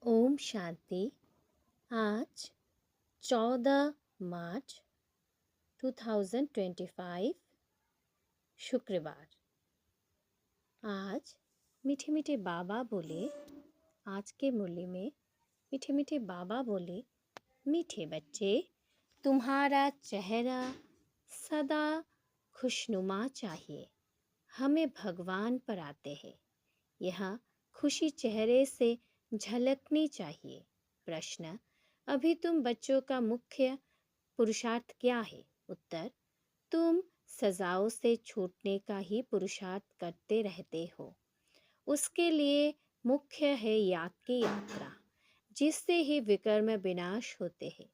ओम शांति। आज 14 मार्च 2025 शुक्रवार। आज मीठे मीठे बाबा बोले, आज के मुरली में मीठे मीठे बाबा बोले, मीठे बच्चे तुम्हारा चेहरा सदा खुशनुमा चाहिए। हमें भगवान पर आते हैं, यह खुशी चेहरे से झलकनी चाहिए। प्रश्न, अभी तुम बच्चों का मुख्य पुरुषार्थ क्या है? उत्तर, तुम सजाओं से छूटने का ही पुरुषार्थ करते रहते हो। उसके लिए मुख्य है याद की यात्रा, जिससे ही विकर्म विनाश होते हैं।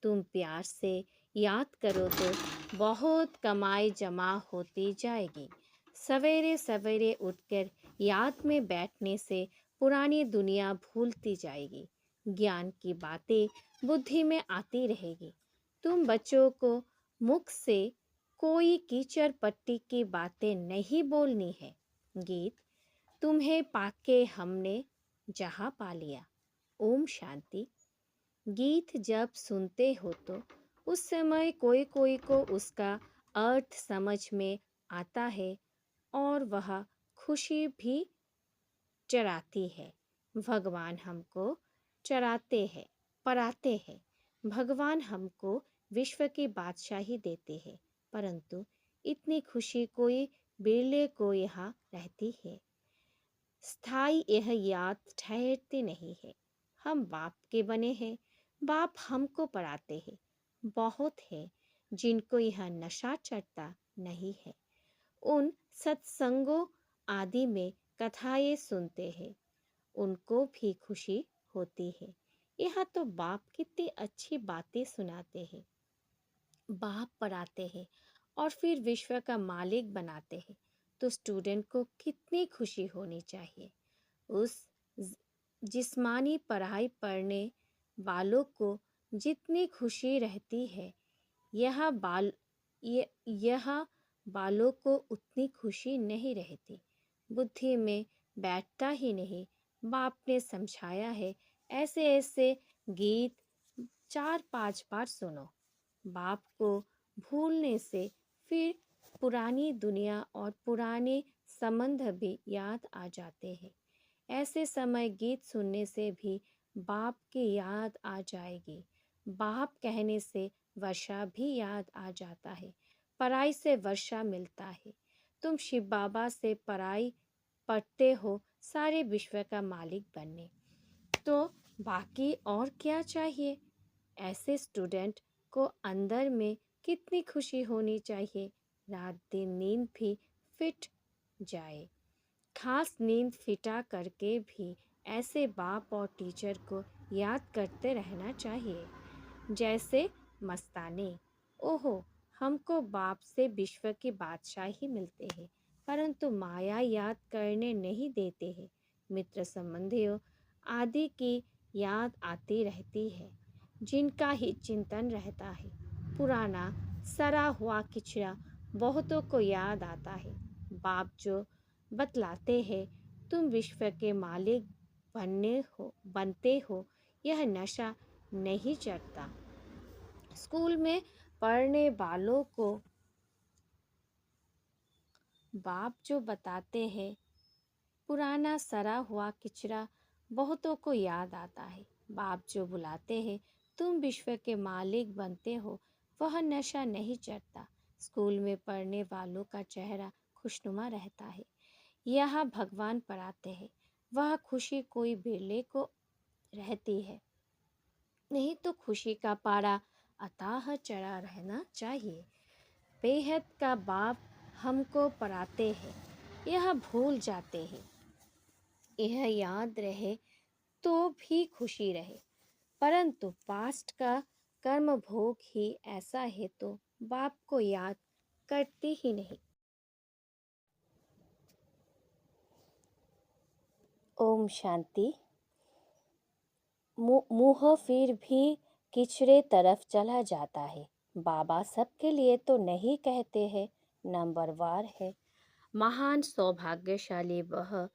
तुम प्यार से याद करो तो बहुत कमाई जमा होती जाएगी। सवेरे सवेरे उठकर याद में बैठने से पुरानी दुनिया भूलती जाएगी, ज्ञान की बातें बुद्धि में आती रहेगी। तुम बच्चों को मुख से कोई कीचड़ पट्टी की बातें नहीं बोलनी है। गीत, तुम्हें पाके हमने जहाँ पा लिया। ओम शांति। गीत जब सुनते हो तो उस समय कोई कोई को उसका अर्थ समझ में आता है और वह खुशी भी चराती है। भगवान हमको चराते हैं, पराते हैं। भगवान हमको विश्व की बादशाही देते हैं, परंतु इतनी खुशी कोई बिरले को यहाँ रहती है। स्थाई यह याद ठहरती नहीं है। हम बाप के बने हैं, बाप हमको पढ़ाते हैं। बहुत है जिनको यह नशा चढ़ता नहीं है। उन सत्संगों आदि में कथाएं सुनते हैं, उनको भी खुशी होती है। यहाँ तो बाप कितनी अच्छी बातें सुनाते हैं, बाप पढ़ाते हैं और फिर विश्व का मालिक बनाते हैं, तो स्टूडेंट को कितनी खुशी होनी चाहिए। उस जिस्मानी पढ़ाई पढ़ने वालों को जितनी खुशी रहती है, यह बालों को उतनी खुशी नहीं रहती, बुद्धि में बैठता ही नहीं। बाप ने समझाया है, ऐसे ऐसे गीत 4-5 बार सुनो। बाप को भूलने से फिर पुरानी दुनिया और पुराने संबंध भी याद आ जाते हैं। ऐसे समय गीत सुनने से भी बाप की याद आ जाएगी। बाप कहने से वर्षा भी याद आ जाता है। पढ़ाई से वर्षा मिलता है। तुम शिव बाबा से पढ़ाई पढ़ते हो सारे विश्व का मालिक बनने, तो बाकी और क्या चाहिए। ऐसे स्टूडेंट को अंदर में कितनी खुशी होनी चाहिए, रात दिन नींद भी फिट जाए। खास नींद फिटा करके भी ऐसे बाप और टीचर को याद करते रहना चाहिए। जैसे मस्ताने, ओहो हमको बाप से विश्व की बादशाही मिलते हैं, परंतु माया याद करने नहीं देते हैं। मित्र संबंधियों आदि की याद आती रहती है, जिनका ही चिंतन रहता है। पुराना सड़ा हुआ किचरा बहुतों को याद आता है। बाप जो बतलाते हैं, तुम विश्व के मालिक बनते हो, यह नशा नहीं चढ़ता। स्कूल में पढ़ने वालों को बाप जो बताते हैं, पुराना सड़ा हुआ किचरा बहुतों को याद आता है। बाप जो बुलाते हैं, तुम विश्व के मालिक बनते हो, वह नशा नहीं चढ़ता। स्कूल में पढ़ने वालों का चेहरा खुशनुमा रहता है। यह भगवान पढ़ाते हैं, वह खुशी कोई बिरले को रहती है, नहीं तो खुशी का पारा अथाह चढ़ा रहना चाहिए। बेहद का बाप हमको पढ़ाते हैं, यह भूल जाते हैं। यह याद रहे तो भी खुशी रहे, परंतु पास्ट का कर्म भोग ही ऐसा है तो बाप को याद करती ही नहीं। ओम शांति। मुँह फिर भी किचड़े तरफ चला जाता है। बाबा सबके लिए तो नहीं कहते हैं, नंबरवार है। महान सौभाग्यशाली वह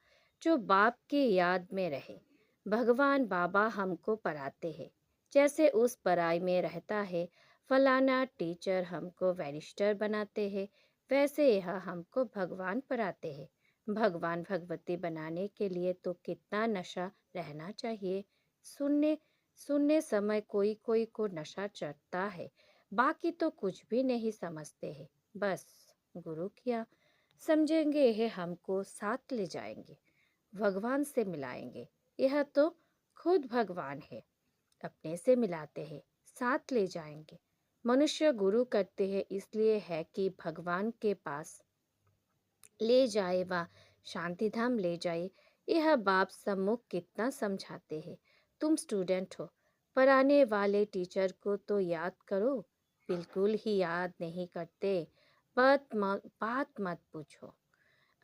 जो बाप की याद में रहे। भगवान बाबा हमको पढ़ाते हैं, जैसे उस पढ़ाई में रहता है। फलाना टीचर हमको बैरिस्टर बनाते हैं, वैसे यह हमको भगवान पढ़ाते हैं। भगवान भगवती बनाने के लिए तो कितना नशा रहना चाहिए। सुनने सुनने समय कोई कोई को नशा चढ़ता है, बाकी तो कुछ भी नहीं समझते हैं। बस गुरु किया समझेंगे, यह हमको साथ ले जाएंगे, भगवान से मिलाएंगे। यह तो खुद भगवान है, अपने से मिलाते हैं, साथ ले जाएंगे। मनुष्य गुरु करते हैं इसलिए है कि भगवान के पास ले जाए व शांति धाम ले जाए। यह बाप सम्मुख कितना समझाते हैं। तुम स्टूडेंट हो, पढ़ाने वाले टीचर को तो याद करो। बिल्कुल ही याद नहीं करते, बात मत पूछो।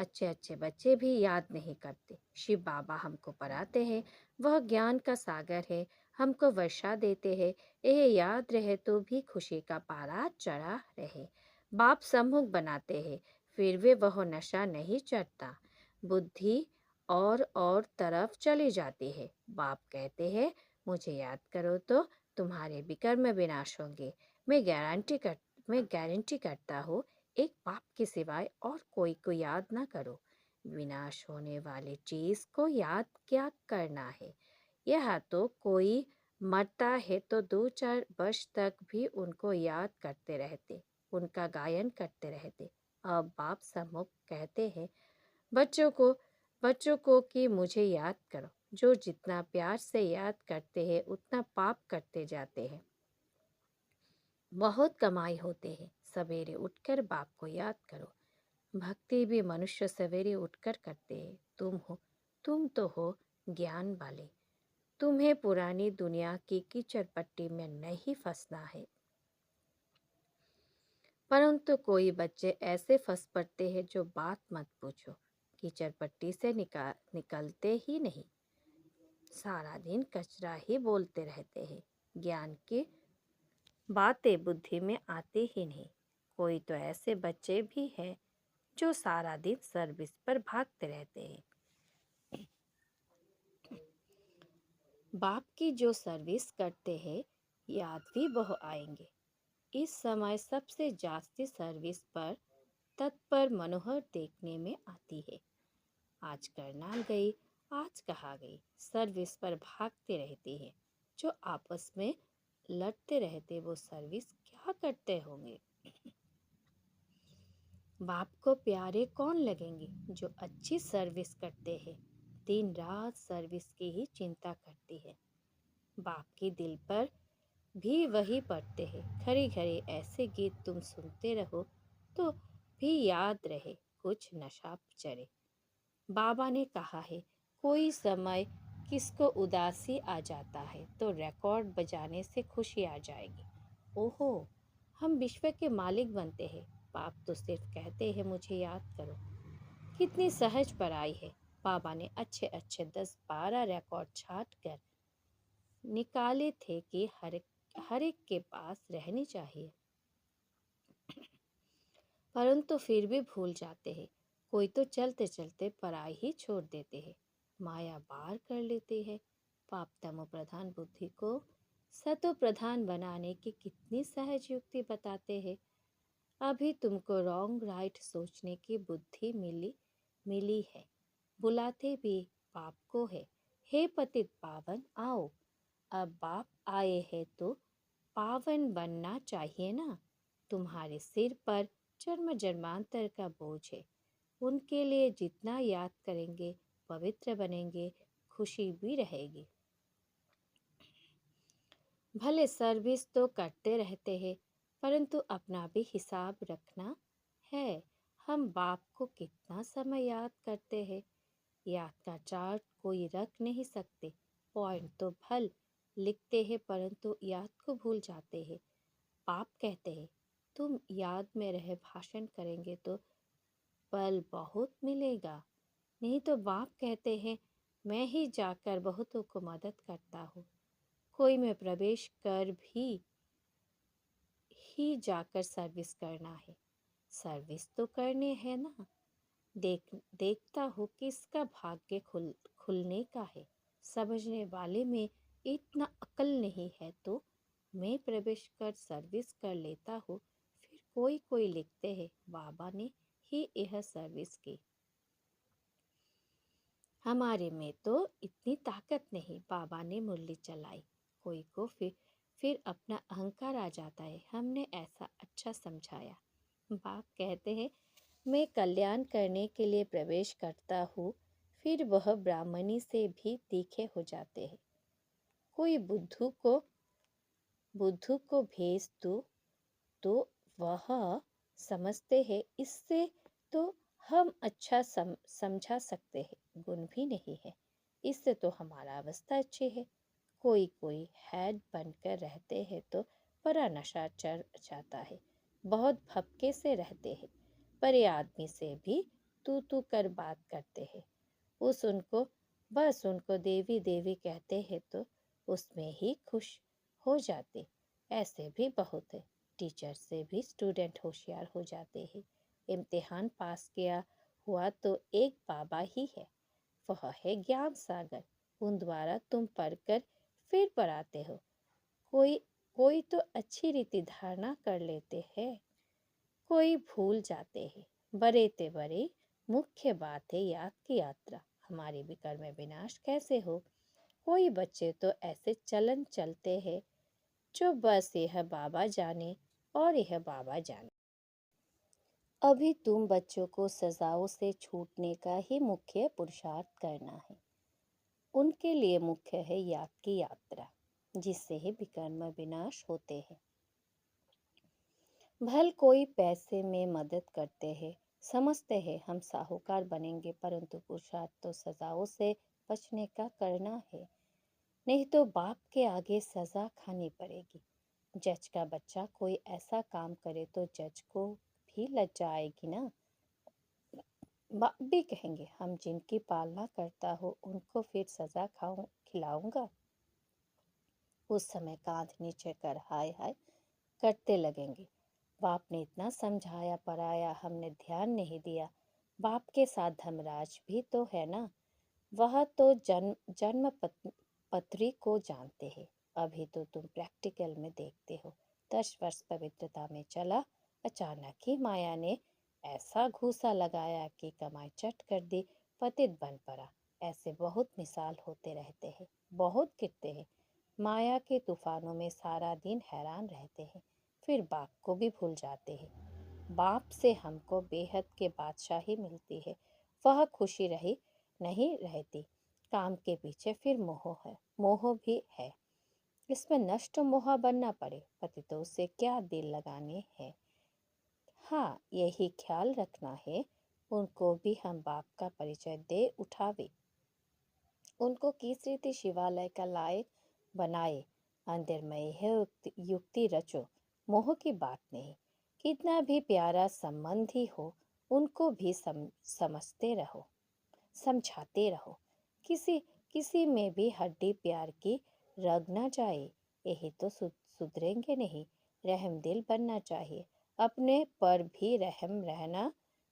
अच्छे अच्छे बच्चे भी याद नहीं करते। शिव बाबा हमको पढ़ाते हैं, वह ज्ञान का सागर है, हमको वर्षा देते हैं। यह याद रहे तो भी खुशी का पारा चढ़ा रहे। बाप सम्मुख बनाते हैं, फिर भी वह नशा नहीं चढ़ता। बुद्धि और तरफ चली जाती है। बाप कहते हैं, मुझे याद करो तो तुम्हारे विकर्म विनाश होंगे। मैं गारंटी करता हूँ, एक बाप के सिवाय और कोई को याद ना करो। विनाश होने वाली चीज को याद क्या करना है। यह तो कोई मरता है तो 2-4 वर्ष तक भी उनको याद करते रहते, उनका गायन करते रहते। अब बाप सम्मुख कहते हैं बच्चों को कि मुझे याद करो। जो जितना प्यार से याद करते हैं उतना पाप करते जाते हैं, बहुत कमाई होते हैं। सवेरे उठकर बाप को याद करो। भक्ति भी मनुष्य सवेरे उठकर करते हैं। तुम तो हो ज्ञान वाले, तुम्हें पुरानी दुनिया की कीचड़ पट्टी में नहीं फंसना है। परंतु कोई बच्चे ऐसे फंस पड़ते हैं जो बात मत पूछो, कीचड़ पट्टी से निकलते ही नहीं, सारा दिन कचरा ही बोलते रहते हैं। ज्ञान की बातें बुद्धि में आती ही नहीं। कोई तो ऐसे बच्चे भी हैं जो सारा दिन सर्विस पर भागते रहते हैं। बाप की जो सर्विस करते हैं, याद भी बहु आएंगे। इस समय सबसे जास्ती सर्विस पर तत्पर मनोहर देखने में आती है। आज करनाल गई, आज कहाँ गई, सर्विस पर भागते रहते हैं। जो आपस में लड़ते रहते वो सर्विस क्या करते होंगे। बाप को प्यारे कौन लगेंगे जो अच्छी सर्विस करते हैं, दिन रात सर्विस की ही चिंता करती है। बाप के दिल पर भी वही पड़ते हैं। घड़ी घड़ी ऐसे गीत तुम सुनते रहो तो भी याद रहे, कुछ नशा चढ़े। बाबा ने कहा है, कोई समय किसको उदासी आ जाता है तो रिकॉर्ड बजाने से खुशी आ जाएगी। ओहो, हम विश्व के मालिक बनते हैं। बाप तो सिर्फ कहते हैं मुझे याद करो। कितनी सहज पढ़ाई है। बाबा ने अच्छे अच्छे 10-12 रिकॉर्ड छाट कर निकाले थे कि हर एक के पास रहनी चाहिए, परंतु फिर भी भूल जाते हैं। कोई तो चलते चलते पढ़ाई ही छोड़ देते हैं, माया पार कर लेते हैं। पाप तमो प्रधान बुद्धि को सतो प्रधान बनाने की कितनी सहज युक्ति बताते हैं। अभी तुमको रॉन्ग राइट सोचने की बुद्धि मिली है। बुलाते भी बाप को है, हे पतित पावन आओ। अब बाप आए हैं तो पावन बनना चाहिए ना। तुम्हारे सिर पर जन्म जन्मांतर का बोझ है। उनके लिए जितना याद करेंगे पवित्र बनेंगे, खुशी भी रहेगी। भले सर्विस तो करते रहते हैं, परंतु अपना भी हिसाब रखना है। हम बाप को कितना समय याद करते हैं, याद का चार्ट कोई रख नहीं सकते। पॉइंट तो भल लिखते हैं परंतु याद को भूल जाते हैं। बाप कहते हैं, तुम याद में रहे भाषण करेंगे तो फल बहुत मिलेगा। नहीं तो बाप कहते हैं, मैं ही जाकर बहुतों को मदद करता हूँ। कोई में प्रवेश कर भी ही जाकर सर्विस करना है। सर्विस तो करने है ना। देखता हूँ किसका भाग्य खुलने का है। समझने वाले में इतना अक्ल नहीं है तो मैं प्रवेश कर सर्विस कर लेता हूँ। फिर कोई कोई लिखते हैं बाबा ने ही यह सर्विस की, हमारे में तो इतनी ताकत नहीं। बाबा ने मुरली चलाई। कोई को फिर अपना अहंकार आ जाता है, हमने ऐसा अच्छा समझाया। बाप कहते हैं मैं कल्याण करने के लिए प्रवेश करता हूँ, फिर वह ब्राह्मणी से भी तीखे हो जाते हैं। कोई बुद्धू को भेज दो तो वह समझते हैं इससे तो हम अच्छा समझा सकते हैं, गुण भी नहीं है, इससे तो हमारा अवस्था अच्छी है। कोई कोई हैड बनकर रहते हैं तो बड़ा नशा चढ़ जाता है, बहुत भपके से रहते हैं, बड़े आदमी से भी तू कर बात करते हैं। बस उनको देवी देवी कहते हैं तो उसमें ही खुश हो जाते। ऐसे भी बहुत है। टीचर से भी स्टूडेंट होशियार हो जाते हैं। इम्तिहान पास किया हुआ तो एक बाबा ही है, वह है ज्ञान सागर। उन द्वारा तुम पढ़कर फिर पढ़ाते हो। कोई कोई तो अच्छी रीति धारणा कर लेते हैं, कोई भूल जाते हैं। बड़े ते बड़े मुख्य बात है याद की यात्रा। हमारे विकर में विनाश कैसे हो। कोई बच्चे तो ऐसे चलन चलते हैं जो बस यह बाबा जाने और यह बाबा जाने। अभी तुम बच्चों को सजाओं से छूटने का ही मुख्य पुरुषार्थ करना है। उनके लिए मुख्य है याद की यात्रा, जिससे ही विकर्म विनाश होते हैं। भल कोई पैसे में मदद करते हैं, समझते हैं हम साहूकार बनेंगे, परंतु पुरुषार्थ तो सजाओं से बचने का करना है, नहीं तो बाप के आगे सजा खानी पड़ेगी। जज का बच्चा कोई ऐसा काम करे तो जज को भी लज्जा आएगी ना। बाप भी कहेंगे हम जिनकी पालना करता हो उनको फिर सजा खिलाऊंगा। उस समय कांध नीचे कर हाय हाय करते लगेंगे। बाप ने इतना समझाया पढ़ाया, हमने ध्यान नहीं दिया। बाप के साथ धर्मराज भी तो है ना, वह तो जन्म पत्री को जानते हैं। अभी तो तुम प्रैक्टिकल में देखते हो। 10 वर्ष पवित्रता में चला, अचानक ही माया ने ऐसा घूसा लगाया कि कमाई चट कर दी, पतित बन पड़ा। ऐसे बहुत मिसाल होते रहते हैं, बहुत गिरते हैं। माया के तूफानों में सारा दिन हैरान रहते हैं, फिर बाप को भी भूल जाते हैं। बाप से हमको बेहद के बादशाही मिलती है, वह खुशी रही नहीं रहती। काम के पीछे फिर मोह भी है। इसमें नष्ट मोह बनना पड़े, पतितों से क्या दिल लगाने हैं। हाँ, यही ख्याल रखना है उनको भी हम बाप का परिचय दे उठावे, उनको किस रीति शिवालय का लायक बनाए। अंदर में यह युक्ति रचो, मोह की बात नहीं। कितना भी प्यारा संबंध ही हो, उनको भी समझते रहो, समझाते रहो। किसी किसी में भी हड्डी प्यार की रग न जाए, यही तो सुधरेंगे नहीं। रहम दिल बनना चाहिए, अपने पर भी रहम रहना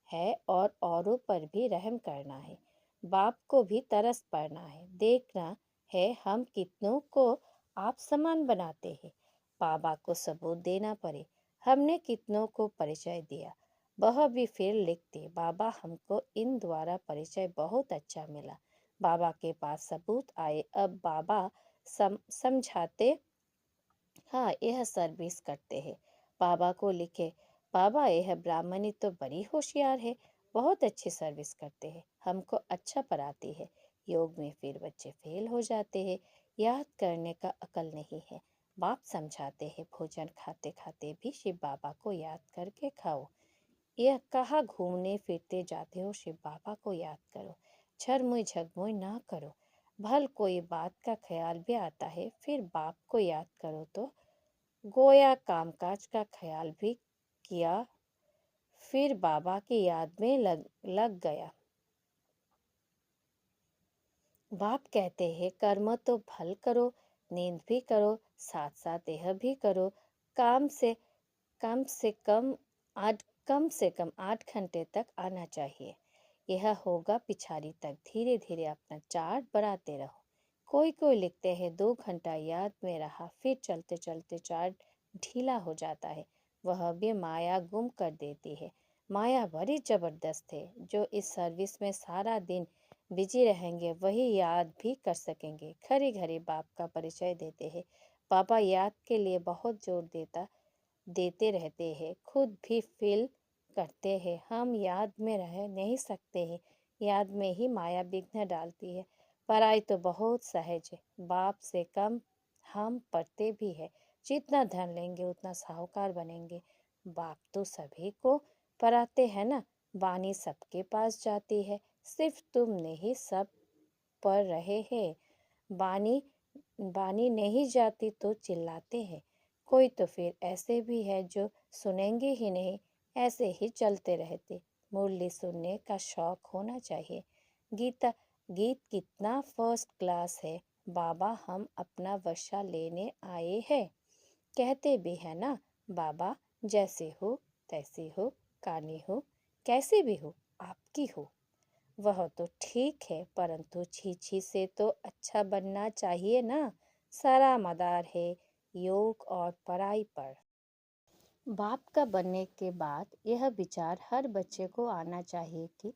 है और औरों पर भी रहम करना है। बाप को भी तरस पड़ना है, देखना है हम कितनों को आप समान बनाते हैं। बाबा को सबूत देना पड़े, हमने कितनों को परिचय दिया। वह भी फिर लिखते बाबा हमको इन द्वारा परिचय बहुत अच्छा मिला। बाबा के पास सबूत आए, अब बाबा समझाते। हाँ, यह सर्विस करते हैं। बाबा को लिखे बाबा यह ब्राह्मणी तो बड़ी होशियार है, बहुत अच्छी सर्विस करते हैं, हमको अच्छा पढ़ाती है। योग में फिर बच्चे फेल हो जाते हैं, याद करने का अकल नहीं है। बाप समझाते हैं भोजन खाते खाते भी शिव बाबा को याद करके खाओ। यह कहाँ घूमने फिरते जाते हो, शिव बाबा को याद करो। झरमुई झगमुई ना करो। भल कोई बात का ख्याल भी आता है, फिर बाप को याद करो तो गोया कामकाज का ख्याल भी किया, फिर बाबा की याद में लग गया। बाप कहते हैं कर्म तो भल करो, नींद भी करो, साथ साथ यह भी करो। काम से कम से कम 8 घंटे तक आना चाहिए। यह होगा पिछाड़ी तक। धीरे धीरे अपना चार्ट बढ़ाते रहो। कोई कोई लिखते हैं 2 घंटा याद में रहा, फिर चलते चलते चार्ट ढीला हो जाता है। वह भी माया गुम कर देती है। माया बड़ी जबरदस्त है। जो इस सर्विस में सारा दिन बिजी रहेंगे वही याद भी कर सकेंगे। घड़ी घड़ी बाप का परिचय देते हैं। पापा याद के लिए बहुत जोर देते रहते हैं, खुद भी फील करते हैं हम याद में रह नहीं सकते हैं। याद में ही माया विघ्न डालती है। पढ़ाई तो बहुत सहज है, बाप से कम हम पढ़ते भी है। जितना धन लेंगे उतना साहूकार बनेंगे। बाप तो सभी को पढ़ाते हैं ना। वाणी सबके पास जाती है, सिर्फ तुम नहीं सब पढ़ रहे हैं। वाणी वाणी नहीं जाती तो चिल्लाते हैं। कोई तो फिर ऐसे भी है जो सुनेंगे ही नहीं, ऐसे ही चलते रहते। मुरली सुनने का शौक होना चाहिए। गीता गीत कितना फर्स्ट क्लास है। बाबा हम अपना वर्षा लेने आए हैं। कहते भी है ना, बाबा जैसे हो तैसे हो, कानी हो कैसी भी हो, आपकी हो। वह तो ठीक है, परंतु छी से तो अच्छा बनना चाहिए ना। सारा मदार है योग और पढ़ाई पर। बाप का बनने के बाद यह विचार हर बच्चे को आना चाहिए कि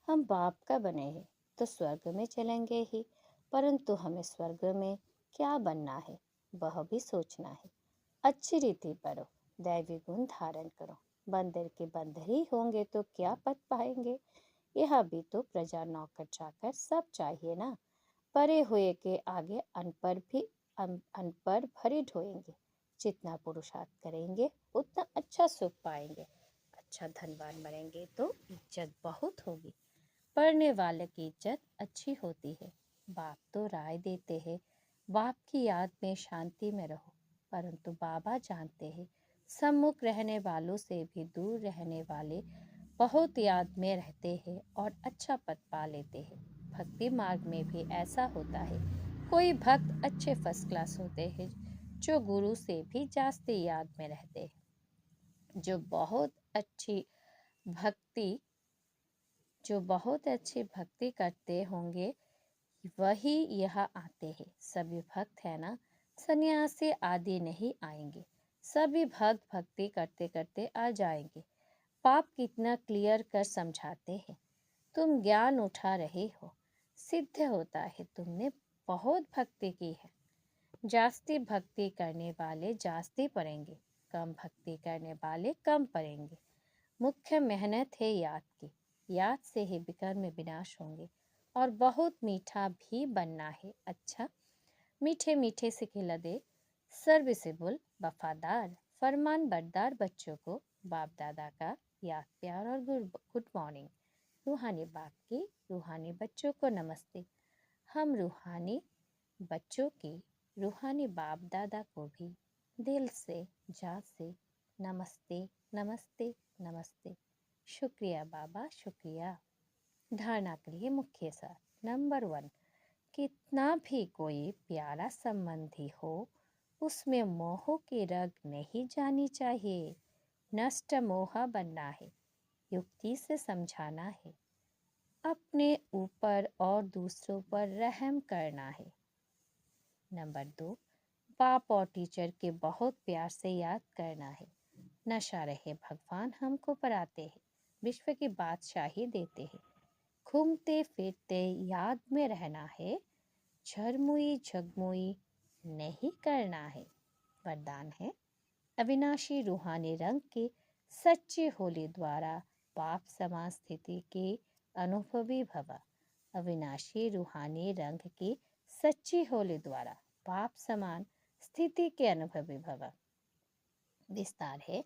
हम बाप का बने हैं तो स्वर्ग में चलेंगे ही, परंतु हमें स्वर्ग में क्या बनना है वह भी सोचना है। अच्छी रीति पढ़ो, दैवी गुण धारण करो। बंदर के बंदर ही होंगे तो क्या पद पाएंगे। यह भी तो प्रजा नौकर चाकर सब चाहिए ना। परे हुए के आगे अनपढ़ भी अनपढ़ भरे ढोएंगे। जितना पुरुषार्थ करेंगे उतना अच्छा सुख पाएंगे। अच्छा धनवान बनेंगे तो इज्जत बहुत होगी। पढ़ने वाले की इज्जत अच्छी होती है। बाप तो राय देते हैं, बाप की याद में शांति में रहो, परंतु बाबा जानते हैं सम्मुख रहने वालों से भी दूर रहने वाले बहुत याद में रहते हैं और अच्छा पद पा लेते हैं। भक्ति मार्ग में भी ऐसा होता है। कोई भक्त अच्छे फर्स्ट क्लास होते हैं जो गुरु से भी जास्ती याद में रहते हैं। भक्ति जो बहुत अच्छी भक्ति करते होंगे वही यहाँ आते हैं। सभी भक्त है ना, सन्यासी आदि नहीं आएंगे। सभी भक्त भक्ति करते करते आ जाएंगे। पाप कितना क्लियर कर समझाते हैं। तुम ज्ञान उठा रहे हो, सिद्ध होता है तुमने बहुत भक्ति की है। जास्ती भक्ति करने वाले जास्ती पढ़ेंगे, कम भक्ति करने वाले कम पढ़ेंगे। मुख्य मेहनत है याद की। याद से ही विकर्म में विनाश होंगे और बहुत मीठा भी बनना है। अच्छा, मीठे मीठे से खिला दे सर्विसेबल वफादार फरमान बरदार बच्चों को बाप दादा का याद प्यार और गुड मॉर्निंग। रूहानी बाप की रूहानी बच्चों को नमस्ते। हम रूहानी बच्चों की रूहानी बाप दादा को भी दिल से जान से नमस्ते नमस्ते नमस्ते। शुक्रिया बाबा, शुक्रिया। धारणा के लिए मुख्य सार। नंबर 1, कितना भी कोई प्यारा संबंधी हो उसमें मोह की रग नहीं जानी चाहिए। नष्ट मोह बनना है, युक्ति से समझाना है, अपने ऊपर और दूसरों पर रहम करना है। नंबर 2, बाप और टीचर के बहुत प्यार से याद करना है। नशा रहे भगवान हमको पढ़ाते हैं, विश्व की बादशाही देते हैं। घूमते फिरते याद में रहना है, झरमुई झगमुई नहीं करना है। वरदान है, अविनाशी रूहानी रंग की सच्ची होली द्वारा पाप समान स्थिति के अनुभवी भव। अविनाशी रूहानी रंग की सच्ची होली द्वारा पाप समान स्थिति के अनुभवी भव। विस्तार है,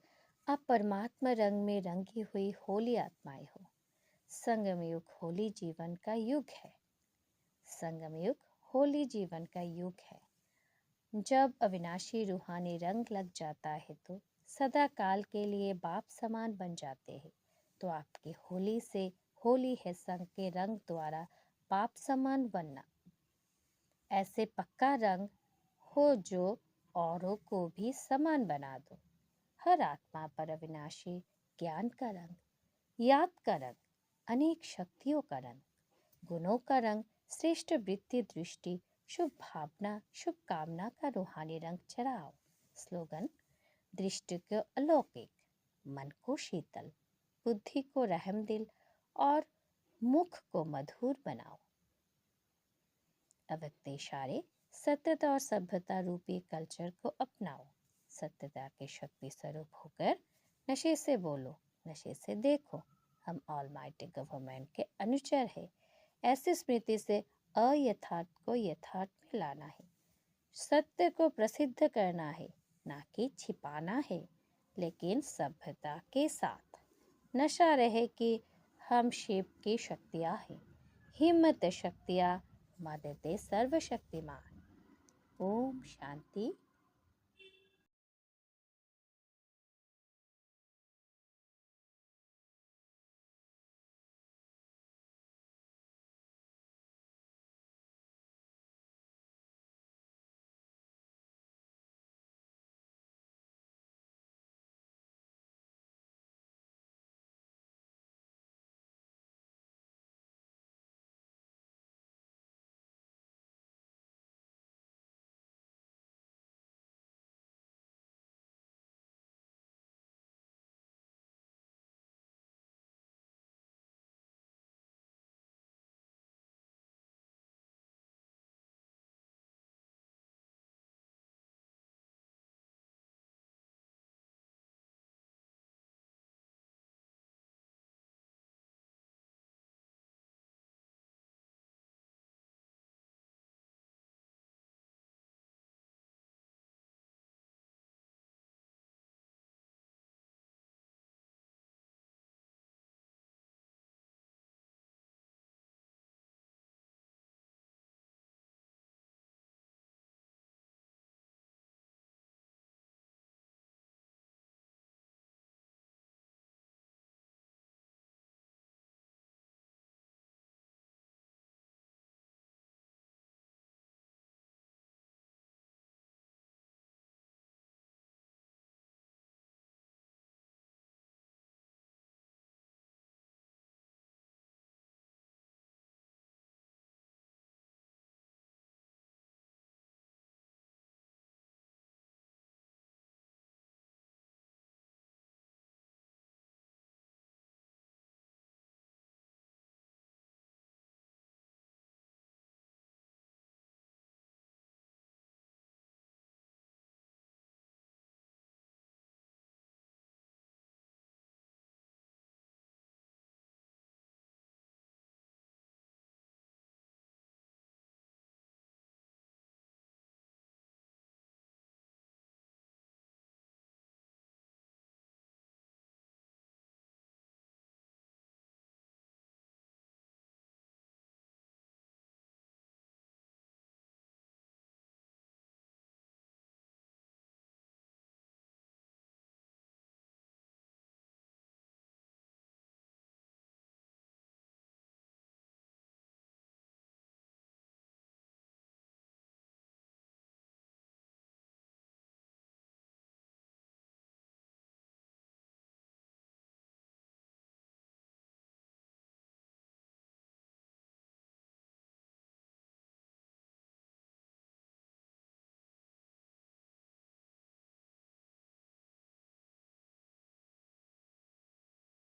आप परमात्मा रंग में रंगी हुई होली आत्माएं हो। संगम युग होली जीवन का युग है। संगम युग होली जीवन का युग है। जब अविनाशी रूहानी रंग लग जाता है तो सदा काल के लिए बाप समान बन जाते हैं। तो आपकी होली से होली है संग के रंग द्वारा बाप समान बनना। ऐसे पक्का रंग हो जो औरों को भी समान बना दो। हर आत्मा पर अविनाशी ज्ञान का रंग, याद का रंग, अनेक शक्तियों का रंग, गुणों का रंग, श्रेष्ठ वृत्ति दृष्टि शुभ भावना, शुभ कामना का रूहानी रंग चढ़ाओ। स्लोगन: दृष्टि को अलौकिक, मन को शीतल, बुद्धि को रहमदिल और मुख को मधुर बनाओ। अव्यक्त इशारे: सत्यता और सभ्यता रूपी कल्चर को अपनाओ। सत्यता के शक्ति स्वरूप होकर नशे से बोलो, नशे से देखो। हम ऑलमाइटी गवर्नमेंट के अनुचर है। ऐसी स्मृति से अयथार्थ को यथार्थ में लाना है। सत्य को प्रसिद्ध करना है, ना कि छिपाना है, लेकिन सभ्यता के साथ। नशा रहे कि हम शिव की शक्तियाँ हैं। हिम्मत शक्तियाँ मदते सर्वशक्तिमान। ओम शांति।